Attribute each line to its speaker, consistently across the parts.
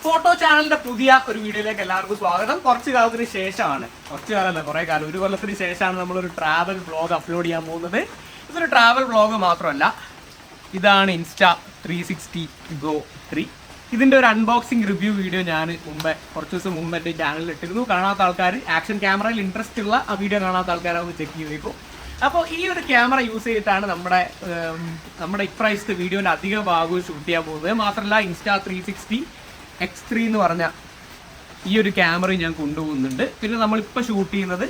Speaker 1: Photo ചാനലിന്റെ പുതിയ ഒരു വീഡിയോയിലേക്ക് എല്ലാവർക്കും സ്വാഗതം. കുറച്ച് കാലത്തിന് ശേഷമാണ്, കുറച്ച് കാലമല്ല കുറേ കാലം, ഒരു കൊല്ലത്തിന് ശേഷമാണ് നമ്മളൊരു ട്രാവൽ വ്ളോഗ് അപ്ലോഡ് ചെയ്യാൻ പോകുന്നത്. ഇതൊരു ട്രാവൽ വ്ളോഗ് മാത്രമല്ല, ഇതാണ് Insta360 Go 3. ഇതിൻ്റെ ഒരു അൺബോക്സിങ് റിവ്യൂ വീഡിയോ ഞാൻ കുറച്ച് ദിവസം മുമ്പ് എൻ്റെ ചാനലിൽ ഇട്ടിരുന്നു. കാണാത്ത ആൾക്കാർ, ആക്ഷൻ ക്യാമറയിൽ ഇൻട്രസ്റ്റ് ഉള്ള ആ വീഡിയോ കാണാത്ത ആൾക്കാരെ ഒന്ന് ചെക്ക് ചെയ്തേക്കും. അപ്പോൾ ഈ ഒരു ക്യാമറ യൂസ് ചെയ്തിട്ടാണ് നമ്മുടെ ഇപ്രാവശ്യത്തെ വീഡിയോയിൽ അധിക ഭാഗവും ഷൂട്ട് ചെയ്യാൻ പോകുന്നത്. മാത്രമല്ല Insta360 X3 എന്ന് പറഞ്ഞ ഈ ഒരു ക്യാമറയും ഞാൻ കൊണ്ടുപോകുന്നുണ്ട്. പിന്നെ നമ്മളിപ്പോൾ ഷൂട്ട് ചെയ്യുന്നത്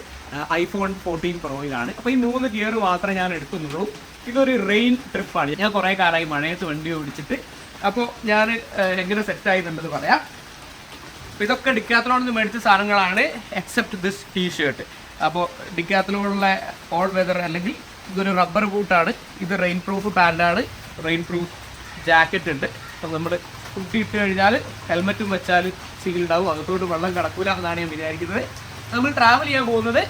Speaker 1: iPhone 14 Proയിലാണ്. അപ്പോൾ ഈ 3 ഗിയർ മാത്രമേ ഞാൻ എടുക്കുന്നുള്ളൂ. ഇതൊരു റെയിൻ ട്രിപ്പാണ്. ഞാൻ കുറേ കാലമായി മഴയത്ത് വണ്ടി ഓടിച്ചിട്ട്. അപ്പോൾ ഞാൻ എങ്ങനെ സെറ്റായിരുന്നുണ്ടെന്ന് പറയാം. അപ്പോൾ ഇതൊക്കെ ഡിക്കാത്തലോണിൽ നിന്ന് മേടിച്ച സാധനങ്ങളാണ്, എക്സെപ്റ്റ് ദിസ് ടീഷർട്ട്. അപ്പോൾ ഡിക്കാത്തലോണിലെ ഓൾ വെതർ അല്ലെങ്കിൽ ഇതൊരു റബ്ബർ ബൂട്ടാണ്. ഇത് റെയിൻ പ്രൂഫ് പാൻറ്റാണ്, റെയിൻ പ്രൂഫ് ജാക്കറ്റ് ഉണ്ട്. അപ്പോൾ നമ്മൾ കുട്ടിയിട്ട് കഴിഞ്ഞാൽ ഹെൽമെറ്റും വെച്ചാൽ സീൽഡാവും, അകത്തോട്ട് വെള്ളം കിടക്കൂല എന്നാണ് ഞാൻ വിചാരിക്കുന്നത്. നമ്മൾ ട്രാവൽ ചെയ്യാൻ പോകുന്നത്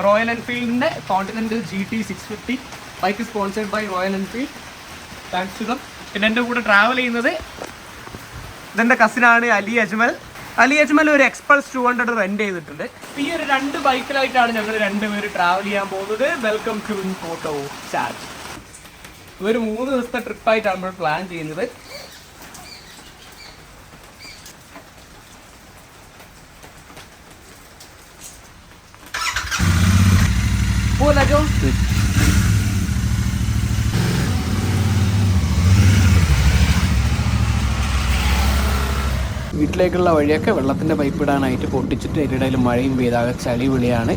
Speaker 1: റോയൽ എൻഫീൽഡിൻ്റെ Continental GT650 bike, sponsored by Royal Enfield. Thanks to them. പിന്നെ എൻ്റെ കൂടെ ട്രാവൽ ചെയ്യുന്നത് ഇതെൻ്റെ കസിനാണ് അലി അജ്മൽ. ഒരു എക്സ്പൾസ് 200 റെൻറ്റ് ചെയ്തിട്ടുണ്ട്. ഈ ഒരു 2 ബൈക്കിലായിട്ടാണ് ഞങ്ങൾ 2 പേര് ട്രാവൽ ചെയ്യാൻ പോകുന്നത്. Welcome to photo charge. ഒരു 3 ദിവസത്തെ ട്രിപ്പായിട്ടാണ് നമ്മൾ പ്ലാൻ ചെയ്യുന്നത്. വീട്ടിലേക്കുള്ള വഴിയൊക്കെ വെള്ളത്തിൻ്റെ പൈപ്പ് ഇടാനായിട്ട് പൊട്ടിച്ചിട്ട് അതിനിടയിൽ മഴയും പെയ്താകെ ചളി വിളിയാണ്.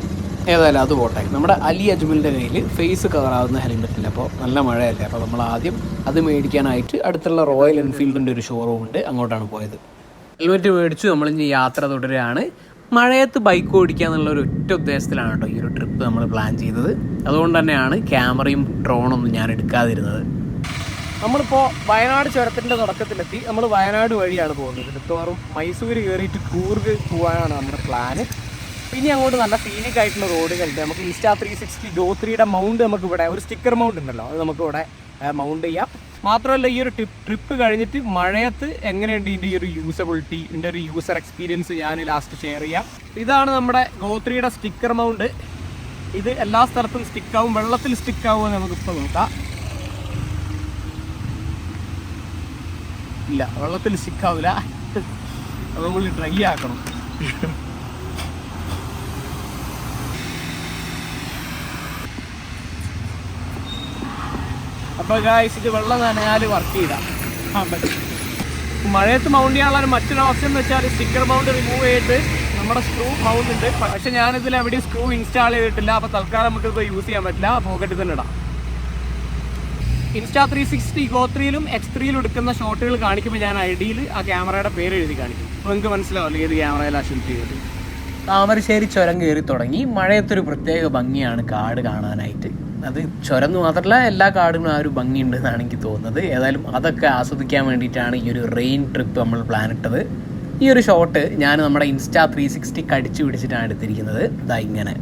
Speaker 1: ഏതായാലും അത് പോട്ടെ. നമ്മുടെ അലി അജ്മലിൻ്റെ കയ്യിൽ ഫേസ് കവറാവുന്ന ഹെൽമെറ്റില്ല. അപ്പോൾ നല്ല മഴയല്ലേ, അപ്പോൾ നമ്മൾ ആദ്യം അത് മേടിക്കാനായിട്ട് അടുത്തുള്ള റോയൽ എൻഫീൽഡിൻ്റെ ഒരു ഷോറൂം ഉണ്ട്, അങ്ങോട്ടാണ് പോയത്. ഹെൽമെറ്റ് മേടിച്ചു നമ്മളിനി യാത്ര തുടരുകയാണ്. മഴയത്ത് ബൈക്ക് ഓടിക്കുക എന്നുള്ള ഒരു ഒറ്റ ഉദ്ദേശത്തിലാണ് കേട്ടോ ഈ ഒരു ട്രിപ്പ് നമ്മൾ പ്ലാൻ ചെയ്തത്. അതുകൊണ്ട് തന്നെയാണ് ക്യാമറയും ഡ്രോണൊന്നും ഞാൻ എടുക്കാതിരുന്നത്. നമ്മളിപ്പോൾ വയനാട് ചുരത്തിൻ്റെ തുടക്കത്തിലെത്തി. നമ്മൾ വയനാട് വഴിയാണ് പോകുന്നത്. മിക്കവാറും മൈസൂർ കയറിയിട്ട് കൂർഗ് പോകാനാണ് നമ്മുടെ പ്ലാന്. പിന്നെ അങ്ങോട്ട് നല്ല സീനിക് ആയിട്ടുള്ള റോഡുകളുണ്ട്. നമുക്ക് Insta360 Go 3യുടെ മൗണ്ട് നമുക്കിവിടെ ഒരു സ്റ്റിക്കർ മൗണ്ട് ഉണ്ടല്ലോ, അത് നമുക്കിവിടെ മൗണ്ട് ചെയ്യാം. മാത്രമല്ല ഈ ഒരു ട്രിപ്പ് കഴിഞ്ഞിട്ട് മഴയത്ത് എങ്ങനെയുണ്ട് ഇതിൻ്റെ ഈ ഒരു യൂസബിലിറ്റി, ഇതിൻ്റെ ഒരു യൂസർ എക്സ്പീരിയൻസ് ഞാൻ ലാസ്റ്റ് ഷെയർ ചെയ്യാം. ഇതാണ് നമ്മുടെ Go 3യുടെ സ്റ്റിക്കർ മൗണ്ട്. ഇത് എല്ലാ സ്ഥലത്തും സ്റ്റിക്കാവും, വെള്ളത്തിൽ സ്റ്റിക്കാവുമെന്ന് നമുക്കിപ്പോൾ നോക്കാം. ഇല്ല, വെള്ളത്തിൽ സ്റ്റിക്കാവില്ല, അത് നമ്മൾ ഡ്രൈ ആക്കണം. അപ്പോൾ ഗായ്സ്, ഇത് വെള്ളം നനയാൽ വർക്ക് ചെയ്താൽ പറ്റും. മഴയത്ത് മൗണ്ട് ചെയ്യാനുള്ള മറ്റൊരു ഓപ്ഷൻ എന്ന് വെച്ചാൽ സ്റ്റിക്കർ മൗണ്ട് റിമൂവ് ചെയ്തിട്ട് നമ്മുടെ സ്ക്രൂ മൗണ്ട് ഉണ്ട്. പക്ഷെ ഞാനിതിൽ എവിടെയും സ്ക്രൂ ഇൻസ്റ്റാൾ ചെയ്തിട്ടില്ല. അപ്പോൾ തൽക്കാലം നമുക്കിപ്പോൾ യൂസ് ചെയ്യാൻ പറ്റില്ല, പോക്കറ്റിൽ തന്നെ ഇടാം. Insta360 Go 3യിലും X3യിലും എടുക്കുന്ന ഷോട്ടുകൾ കാണിക്കുമ്പോൾ ഞാൻ ഐഡിയിൽ ആ ക്യാമറയുടെ പേര് എഴുതി കാണിക്കും. അപ്പോൾ നിങ്ങൾക്ക് മനസ്സിലാവില്ല ഏത് ക്യാമറയിലാണ് ഷൂട്ട് ചെയ്തത്. താമരശ്ശേരി ചുരം കയറി തുടങ്ങി. മഴയത്തൊരു പ്രത്യേക ഭംഗിയാണ് കാട് കാണാനായിട്ട്. അത് ചുരം മാത്രമല്ല, എല്ലാ കാടുകളും ആ ഒരു ഭംഗിയുണ്ട് എന്നാണ് എനിക്ക് തോന്നുന്നത്. ഏതായാലും അതൊക്കെ ആസ്വദിക്കാൻ വേണ്ടിയിട്ടാണ് ഈ ഒരു റെയിൻ ട്രിപ്പ് നമ്മൾ പ്ലാൻ ഇട്ടത്. ഈ ഒരു ഷോട്ട് ഞാൻ നമ്മുടെ Insta360 കടിച്ചു പിടിച്ചിട്ടാണ് എടുത്തിരിക്കുന്നത്. ഇതാ ഇങ്ങനെ.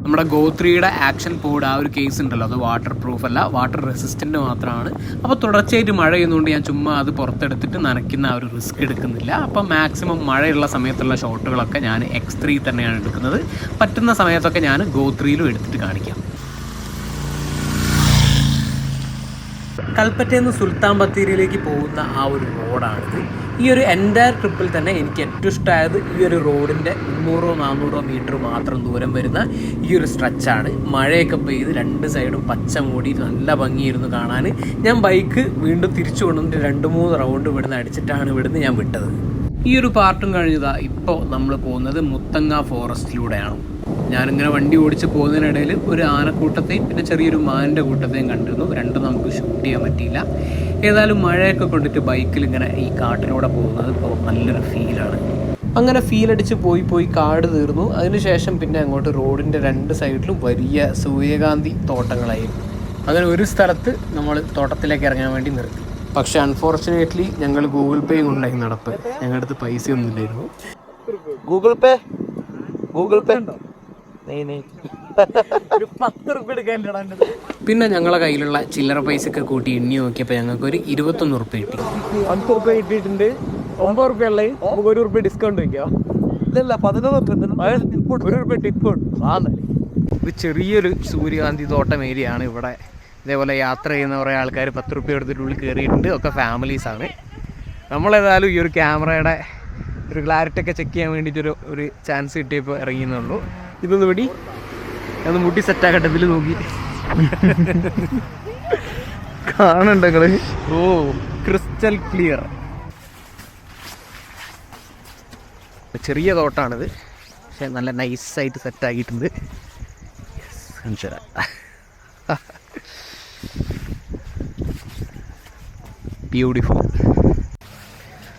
Speaker 1: നമ്മുടെ Go 3യുടെ ആക്ഷൻ പോഡ് ആ ഒരു കേസ് ഉണ്ടല്ലോ, അത് വാട്ടർ പ്രൂഫ് അല്ല, വാട്ടർ റെസിസ്റ്റൻ്റ് മാത്രമാണ്. അപ്പോൾ തുടർച്ചയായിട്ട് മഴ ചെയ്യുന്നതുകൊണ്ട് ഞാൻ ചുമ്മാ അത് പുറത്തെടുത്തിട്ട് നനയ്ക്കുന്ന ആ ഒരു റിസ്ക് എടുക്കുന്നില്ല. അപ്പം മാക്സിമം മഴയുള്ള സമയത്തുള്ള ഷോട്ടുകളൊക്കെ ഞാൻ X3 തന്നെയാണ് എടുക്കുന്നത്. പറ്റുന്ന സമയത്തൊക്കെ ഞാൻ Go 3യിലും എടുത്തിട്ട് കാണിക്കാം. കൽപ്പറ്റയിൽ നിന്ന് സുൽത്താൻ ബത്തേരിയിലേക്ക് പോകുന്ന ആ ഒരു റോഡാണിത്. ഈ ഒരു എൻറ്റയർ ട്രിപ്പിൽ തന്നെ എനിക്ക് ഏറ്റവും ഇഷ്ടമായത് ഈ ഒരു റോഡിൻ്റെ 300-400 മീറ്റർ മാത്രം ദൂരം വരുന്ന ഈ ഒരു സ്ട്രെച്ചാണ്. മഴയൊക്കെ പെയ്ത് 2 സൈഡും പച്ച മൂടി നല്ല ഭംഗിയായിരുന്നു കാണാൻ. ഞാൻ ബൈക്ക് വീണ്ടും തിരിച്ചു കൊണ്ടുവന്നിട്ട് 2-3 റൗണ്ട് ഇവിടുന്ന് അടിച്ചിട്ടാണ് ഇവിടുന്ന് ഞാൻ വിട്ടത്. ഈ ഒരു പാർട്ടും കഴിഞ്ഞതാ ഇപ്പോൾ നമ്മൾ പോകുന്നത് മുത്തങ്ങ ഫോറസ്റ്റിലൂടെയാണ്. ഞാനിങ്ങനെ വണ്ടി ഓടിച്ച് പോകുന്നതിനിടയിൽ ഒരു ആനക്കൂട്ടത്തെയും പിന്നെ ചെറിയൊരു മാനിൻ്റെ കൂട്ടത്തെയും കണ്ടിരുന്നു. രണ്ടും നമുക്ക് ഷൂട്ട് ചെയ്യാൻ പറ്റിയില്ല. ഏതായാലും മഴയൊക്കെ കൊണ്ടിട്ട് ബൈക്കിൽ ഇങ്ങനെ ഈ കാട്ടിലൂടെ പോകുന്നത് ഇപ്പോൾ നല്ലൊരു ഫീലാണ്. അങ്ങനെ ഫീലടിച്ച് പോയി കാട് തീർന്നു. അതിനുശേഷം പിന്നെ അങ്ങോട്ട് റോഡിൻ്റെ 2 സൈഡിലും വലിയ സൂര്യകാന്തി തോട്ടങ്ങളായിരുന്നു. അങ്ങനെ ഒരു സ്ഥലത്ത് നമ്മൾ തോട്ടത്തിലേക്ക് ഇറങ്ങാൻ വേണ്ടി നിർത്തി. പക്ഷെ അൺഫോർച്ചുനേറ്റ്ലി ഞങ്ങൾ ഗൂഗിൾ പേ കൊണ്ടായി നടപ്പ്. ഞങ്ങളുടെ അടുത്ത് പൈസയൊന്നും ഇല്ലായിരുന്നു.
Speaker 2: ഗൂഗിൾ പേ ഉണ്ടോ?
Speaker 1: പിന്നെ ഞങ്ങളെ കയ്യിലുള്ള ചില്ലറ പൈസ ഒക്കെ കൂട്ടി എണ്ണി നോക്കിയപ്പോൾ ഞങ്ങൾക്ക് ഒരു 21 ഉറുപ്പ്യ കിട്ടി.
Speaker 2: 10 ഉറുപ്പ്യ കിട്ടിയിട്ടുണ്ട്.
Speaker 1: 9 ഉള്ളത് നമുക്ക് 1 രൂപ ഡിസ്കൗണ്ട് വയ്ക്കാം.
Speaker 2: ഇല്ല 11
Speaker 1: 1 രൂപ ടിപ്പ് ഇത് ചെറിയൊരു സൂര്യകാന്തി തോട്ടം ഏരിയ ആണ് ഇവിടെ. ഇതേപോലെ യാത്ര ചെയ്യുന്ന കുറേ ആൾക്കാർ 10 രൂപ എടുത്തിട്ടുള്ളിൽ കയറിയിട്ടുണ്ട്. ഒക്കെ ഫാമിലീസാണ്. നമ്മളേതായാലും ഈ ഒരു ക്യാമറയുടെ ഒരു ക്ലാരിറ്റി ഒക്കെ ചെക്ക് ചെയ്യാൻ വേണ്ടിയിട്ടൊരു ചാൻസ് കിട്ടിയപ്പോൾ ഇറങ്ങിയെന്നുള്ളൂ. ഇതൊന്ന് പിടി, ഒന്ന് മുട്ടി സെറ്റാക്കട്ടെ. ഇതിൽ നോക്കി
Speaker 2: കാണുന്നുണ്ട് നിങ്ങള്.
Speaker 1: ഓ ക്രിസ്റ്റൽ ക്ലിയർ. ചെറിയ തോട്ടാണിത്, പക്ഷെ നല്ല നൈസായിട്ട് സെറ്റാക്കിയിട്ടുണ്ട്. ബ്യൂട്ടിഫുൾ.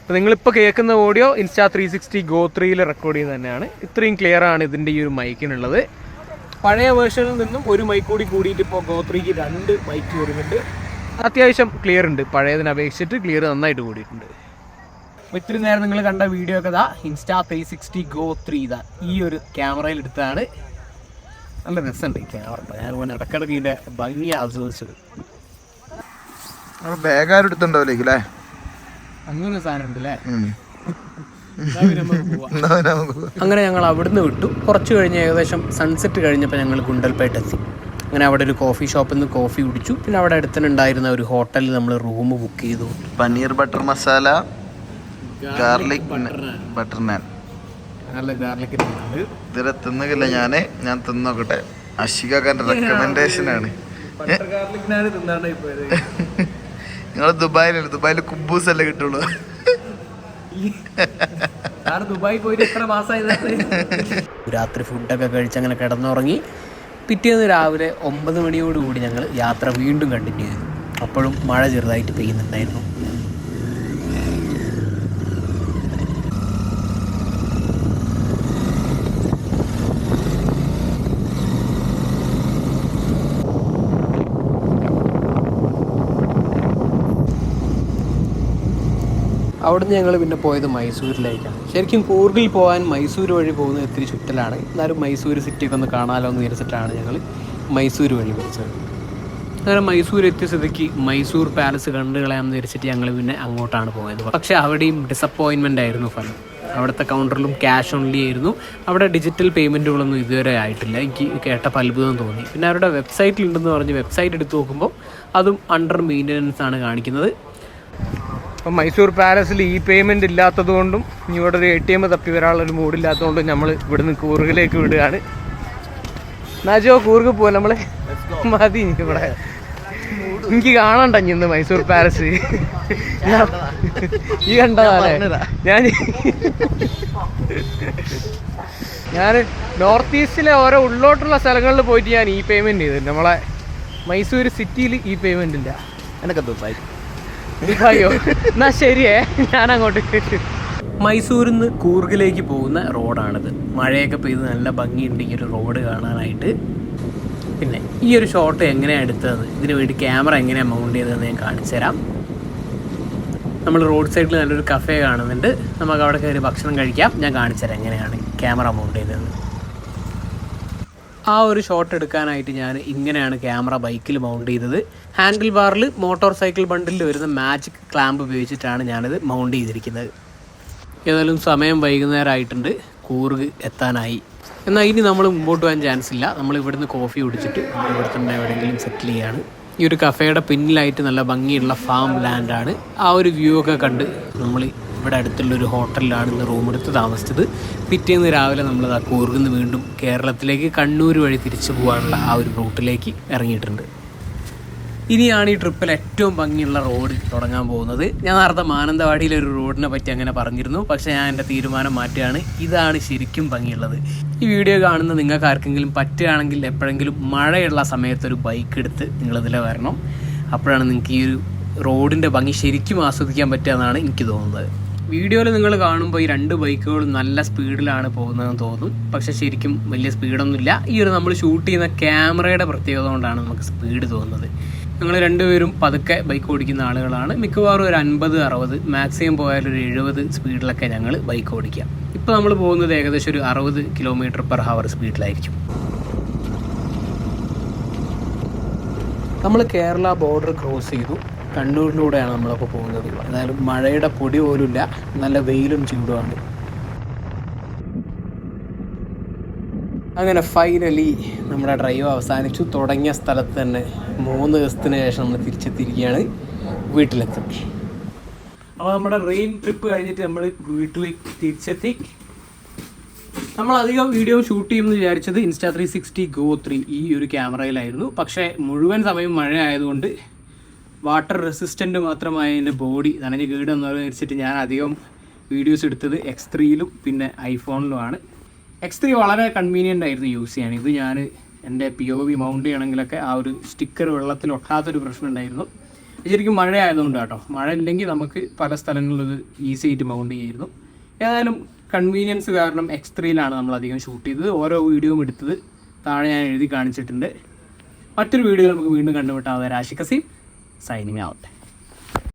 Speaker 1: അപ്പോൾ നിങ്ങളിപ്പോൾ കേൾക്കുന്ന ഓഡിയോ Insta360 Go 3 റെക്കോർഡ് ചെയ്യുന്നത് തന്നെയാണ്. ഇത്രയും ക്ലിയർ ആണ് ഇതിൻ്റെ ഈ ഒരു മൈക്കിനുള്ളത്. പഴയ വേർഷനിൽ നിന്നും ഒരു മൈക്ക് കൂടിയിട്ട് ഇപ്പോൾ Go 3ക്ക് 2 മൈക്ക് വരുന്നുണ്ട്. അത്യാവശ്യം ക്ലിയർ ഉണ്ട്, പഴയതിനെ അപേക്ഷിച്ചിട്ട് ക്ലിയർ നന്നായിട്ട് കൂടിയിട്ടുണ്ട്. അപ്പോൾ ഇത്രയും നേരം നിങ്ങൾ കണ്ട വീഡിയോ ഒക്കെ Insta360 Go 3 ഈ ഒരു ക്യാമറയിൽ എടുത്താണ്. നല്ല രസമുണ്ട് ഈ ക്യാമറ. ഞാൻ ഇടക്കിടക്ക് ഇതിൻ്റെ ഭംഗി ആസ്വദിച്ചത്.
Speaker 2: ബാഗ് ആരും എടുത്തുണ്ടാവില്ലേ?
Speaker 1: അങ്ങനെ സാധനം ഉണ്ടല്ലേ. അങ്ങനെ ഞങ്ങൾ അവിടുന്ന് വിട്ടു. കുറച്ച് കഴിഞ്ഞ് ഏകദേശം സൺസെറ്റ് കഴിഞ്ഞപ്പോൾ ഞങ്ങൾ ഗുണ്ടൽപേട്ട് എത്തി. അങ്ങനെ അവിടെ ഒരു കോഫി ഷോപ്പിൽ നിന്ന് കോഫി കുടിച്ചു. പിന്നെ അവിടെ അടുത്തുണ്ടായിരുന്ന ഒരു ഹോട്ടലിൽ നമ്മൾ റൂം ബുക്ക് ചെയ്തു.
Speaker 2: Paneer butter masala, garlic butter naan.
Speaker 1: നല്ല ഗാർലിക്
Speaker 2: ഇതുവരെ തിന്നുകില്ല. ഞാൻ തിന്നോക്കട്ടെ. അഷികാന്റെ റെക്കമെൻഡേഷൻ ആണ്. നിങ്ങൾ ദുബായിൽ കുബൂസ് അല്ലേ കിട്ടുള്ളൂ.
Speaker 1: ദുബായി പോയിട്ട് എത്ര മാസമായി? രാത്രി ഫുഡൊക്കെ കഴിച്ച് അങ്ങനെ കിടന്നുറങ്ങി. പിറ്റേന്ന് രാവിലെ 9 മണിയോടുകൂടി ഞങ്ങൾ യാത്ര വീണ്ടും കണ്ടിന്യൂ ചെയ്തു. അപ്പോഴും മഴ ചെറുതായിട്ട് പെയ്യുന്നുണ്ടായിരുന്നു. അവിടുന്ന് ഞങ്ങൾ പിന്നെ പോയത് മൈസൂരിലേക്കാണ്. ശരിക്കും കൂർഗിൽ പോകാൻ മൈസൂർ വഴി പോകുന്നത് ഇത്തിരി ചുറ്റലാണ്. എന്നാലും മൈസൂർ സിറ്റിയൊക്കെ ഒന്ന് കാണാമല്ലോ എന്ന് വിചാരിച്ചിട്ടാണ് ഞങ്ങൾ മൈസൂർ വഴി പോയത്. അങ്ങനെ മൈസൂർ എത്തിയ സ്ഥിതിക്ക് മൈസൂർ പാലസ് കണ്ടു കളയാമെന്ന് വിചാരിച്ചിട്ട് ഞങ്ങൾ പിന്നെ അങ്ങോട്ടാണ് പോയത്. പക്ഷേ അവിടെയും ഡിസപ്പോയിൻമെൻ്റ് ആയിരുന്നു ഫലം. അവിടുത്തെ കൗണ്ടറിലും ക്യാഷ് ഓൺലി ആയിരുന്നു. അവിടെ ഡിജിറ്റൽ പേയ്മെൻറ്റുകളൊന്നും ഇതുവരെ ആയിട്ടില്ല. എനിക്ക് കേട്ടപ്പോൾ അത്ഭുതം തോന്നി. പിന്നെ അവരുടെ വെബ്സൈറ്റിലുണ്ടെന്ന് പറഞ്ഞ് വെബ്സൈറ്റ് എടുത്ത് നോക്കുമ്പോൾ അതും അണ്ടർ മെയിൻ്റനൻസ് ആണ് കാണിക്കുന്നത്. അപ്പം മൈസൂർ പാലസിൽ ഈ പേയ്മെൻറ്റ് ഇല്ലാത്തത് കൊണ്ടും ഇവിടെ ഒരു ATM തപ്പി വരാനുള്ളൊരു മൂഡില്ലാത്തതുകൊണ്ടും നമ്മൾ ഇവിടുന്ന് കൂർഗിലേക്ക് വിടുകയാണ്. നാജോ കൂർഗ് പോവാം നമ്മൾ. മതി ഇവിടെ. എനിക്ക് കാണണ്ട ഇന്ന് മൈസൂർ പാലസ്. ഈ കണ്ടതാണേ. ഞാൻ നോർത്ത് ഈസ്റ്റിലെ ഓരോ ഉള്ളോട്ടുള്ള സ്ഥലങ്ങളിൽ പോയിട്ട് ഞാൻ ഈ പേയ്മെൻറ്റ് ചെയ്തിട്ടുണ്ട്. നമ്മളെ മൈസൂർ സിറ്റിയിൽ ഈ പേയ്മെൻറ്റ് ഇല്ല. എന്നൊക്കെ ദുബായി ദുബായോ? എന്നാ ശരിയേ, ഞാൻ അങ്ങോട്ട്. മൈസൂരിൽ നിന്ന് കൂർഗിലേക്ക് പോകുന്ന റോഡാണിത്. മഴയൊക്കെ പെയ്ത് നല്ല ഭംഗിയുണ്ട് ഈ ഒരു റോഡ് കാണാനായിട്ട്. പിന്നെ ഈ ഒരു ഷോട്ട് എങ്ങനെയാണ് എടുത്തത്, ഇതിനു വേണ്ടി ക്യാമറ എങ്ങനെയാണ് മൗണ്ട് ചെയ്തതെന്ന് ഞാൻ കാണിച്ചു തരാം. നമ്മൾ റോഡ് സൈഡിൽ നല്ലൊരു കഫേ കാണുന്നുണ്ട്. നമുക്ക് അവിടെ കയറി ഭക്ഷണം കഴിക്കാം. ഞാൻ കാണിച്ചു തരാം എങ്ങനെയാണ് ക്യാമറ മൗണ്ട് ചെയ്തത്. ആ ഒരു ഷോട്ട് എടുക്കാനായിട്ട് ഞാൻ ഇങ്ങനെയാണ് ക്യാമറ ബൈക്കിൽ മൗണ്ട് ചെയ്തത്. ഹാൻഡിൽ ബാറിൽ മോട്ടോർ സൈക്കിൾ ബണ്ടിൽ വരുന്ന മാജിക് ക്ലാമ്പ് ഉപയോഗിച്ചിട്ടാണ് ഞാനിത് മൗണ്ട് ചെയ്തിരിക്കുന്നത്. ഏതായാലും സമയം വൈകുന്നേരമായിട്ടുണ്ട്, കൂർഗ് എത്താനായി. എന്നാൽ ഇനി നമ്മൾ മുമ്പോട്ട് പോകാൻ ചാൻസ് ഇല്ല. നമ്മൾ ഇവിടുന്ന് കോഫി കുടിച്ചിട്ട് നമ്മൾ ഇവിടെ തന്നെ എവിടെയെങ്കിലും സെറ്റിൽ ചെയ്യാണ്. ഈ ഒരു കഫേയുടെ പിന്നിലായിട്ട് നല്ല ഭംഗിയുള്ള ഫാം ലാൻഡാണ്. ആ ഒരു വ്യൂ ഒക്കെ കണ്ട് നമ്മൾ ഇവിടെ അടുത്തുള്ളൊരു ഹോട്ടലിലാണ് ഇന്ന് റൂം എടുത്ത് താമസിച്ചത്. പിറ്റേന്ന് രാവിലെ നമ്മൾ കൂർഗിൽ നിന്ന് വീണ്ടും കേരളത്തിലേക്ക് കണ്ണൂർ വഴി തിരിച്ചു പോകാനുള്ള ആ ഒരു റൂട്ടിലേക്ക് ഇറങ്ങിയിട്ടുണ്ട്. ഇനിയാണ് ഈ ട്രിപ്പിൽ ഏറ്റവും ഭംഗിയുള്ള റോഡ് തുടങ്ങാൻ പോകുന്നത്. ഞാൻ നേരത്തെ മാനന്തവാടിയിലെ ഒരു റോഡിനെ പറ്റി അങ്ങനെ പറഞ്ഞിരുന്നു, പക്ഷേ ഞാൻ എൻ്റെ തീരുമാനം മാറ്റുകയാണ്. ഇതാണ് ശരിക്കും ഭംഗിയുള്ളത്. ഈ വീഡിയോ കാണുന്ന നിങ്ങൾക്ക് ആർക്കെങ്കിലും പറ്റുകയാണെങ്കിൽ എപ്പോഴെങ്കിലും മഴയുള്ള സമയത്തൊരു ബൈക്ക് എടുത്ത് നിങ്ങളിതിലെ വരണം. അപ്പോഴാണ് നിങ്ങൾക്ക് ഈ ഒരു റോഡിൻ്റെ ഭംഗി ശരിക്കും ആസ്വദിക്കാൻ പറ്റുക എന്നാണ് എനിക്ക് തോന്നുന്നത്. വീഡിയോയിൽ നിങ്ങൾ കാണുമ്പോൾ ഈ 2 ബൈക്കുകളും നല്ല സ്പീഡിലാണ് പോകുന്നതെന്ന് തോന്നും, പക്ഷേ ശരിക്കും വലിയ സ്പീഡൊന്നുമില്ല. ഈ ഒരു നമ്മൾ ഷൂട്ട് ചെയ്യുന്ന ക്യാമറയുടെ പ്രത്യേകത കൊണ്ടാണ് നമുക്ക് സ്പീഡ് തോന്നുന്നത്. ഞങ്ങൾ 2 പേരും പതുക്കെ ബൈക്ക് ഓടിക്കുന്ന ആളുകളാണ്. മിക്കവാറും ഒരു 50-60, മാക്സിമം പോയാൽ ഒരു 70 സ്പീഡിലൊക്കെ ഞങ്ങൾ ബൈക്ക് ഓടിക്കാം. ഇപ്പോൾ നമ്മൾ പോകുന്നത് ഏകദേശം ഒരു 60 km/h സ്പീഡിലായിരിക്കും. നമ്മൾ കേരള ബോർഡർ ക്രോസ് ചെയ്തു. കണ്ണൂരിലൂടെയാണ് നമ്മളപ്പോൾ പോകുന്നത്. എന്നാലും മഴയുടെ പൊടി പോലുമില്ല, നല്ല വെയിലും ചൂടുമാണ്. അങ്ങനെ ഫൈനലി നമ്മുടെ ഡ്രൈവ് അവസാനിച്ചു. തുടങ്ങിയ സ്ഥലത്ത് തന്നെ 3 ദിവസത്തിന് ശേഷം നമ്മൾ തിരിച്ചെത്തിയിരിക്കുകയാണ്, വീട്ടിലെത്തി. അപ്പോൾ നമ്മുടെ റെയിൻ ട്രിപ്പ് കഴിഞ്ഞിട്ട് നമ്മൾ വീട്ടിൽ തിരിച്ചെത്തി. നമ്മളധികം വീഡിയോ ഷൂട്ട് ചെയ്യുമെന്ന് വിചാരിച്ചത് Insta360 Go 3 ഈ ഒരു ക്യാമറയിലായിരുന്നു. പക്ഷേ മുഴുവൻ സമയം മഴ ആയതുകൊണ്ട് വാട്ടർ റെസിസ്റ്റൻ്റ് മാത്രമായ എൻ്റെ ബോഡി നനഞ്ഞ് കേടെന്ന് വിചാരിച്ചിട്ട് ഞാൻ അധികം വീഡിയോസ് എടുത്തത് X3യിലും പിന്നെ ഐഫോണിലുമാണ്. X3 വളരെ കൺവീനിയൻ്റ് ആയിരുന്നു യൂസ് ചെയ്യാൻ. ഇത് ഞാൻ എൻ്റെ POV മൗണ്ട് ചെയ്യണമെങ്കിലൊക്കെ ആ ഒരു സ്റ്റിക്കർ വെള്ളത്തിൽ ഒട്ടാത്തൊരു പ്രശ്നം ഉണ്ടായിരുന്നു. ശരിക്കും മഴ ആയതുകൊണ്ട് കേട്ടോ. മഴ ഇല്ലെങ്കിൽ നമുക്ക് പല സ്ഥലങ്ങളിലും ഇത് ഈസി ആയിട്ട് മൗണ്ട് ചെയ്യായിരുന്നു. ഏതായാലും കൺവീനിയൻസ് കാരണം X3യിലാണ് നമ്മളധികം ഷൂട്ട് ചെയ്തത്. ഓരോ വീഡിയോയും എടുത്തത് താഴെ ഞാൻ എഴുതി കാണിച്ചിട്ടുണ്ട്. മറ്റൊരു വീഡിയോ നമുക്ക് വീണ്ടും കണ്ടുമുട്ടാം. Ashiq signing out.